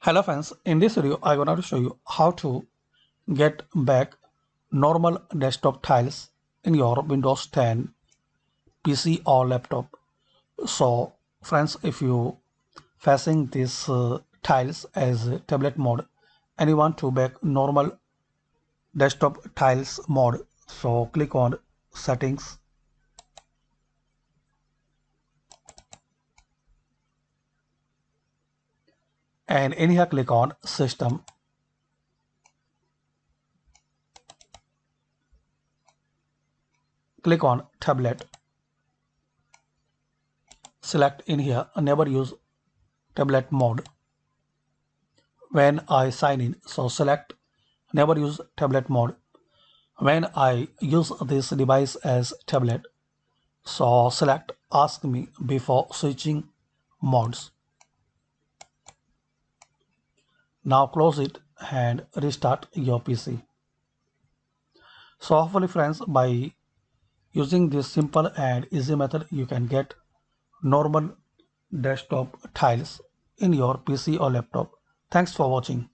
Hello friends, in this video I'm going to show you how to get back normal desktop tiles in your Windows 10 PC or laptop. So friends, if you facing these tiles as tablet mode and you want to back normal desktop tiles mode, so click on settings and in here click on system. Click on tablet. Select in here never use tablet mode. When I sign in, so select never use tablet mode. When I use this device as tablet, so select ask me before switching modes. Now close it and restart your PC. So hopefully friends, by using this simple and easy method, you can get normal desktop tiles in your PC or laptop. Thanks for watching.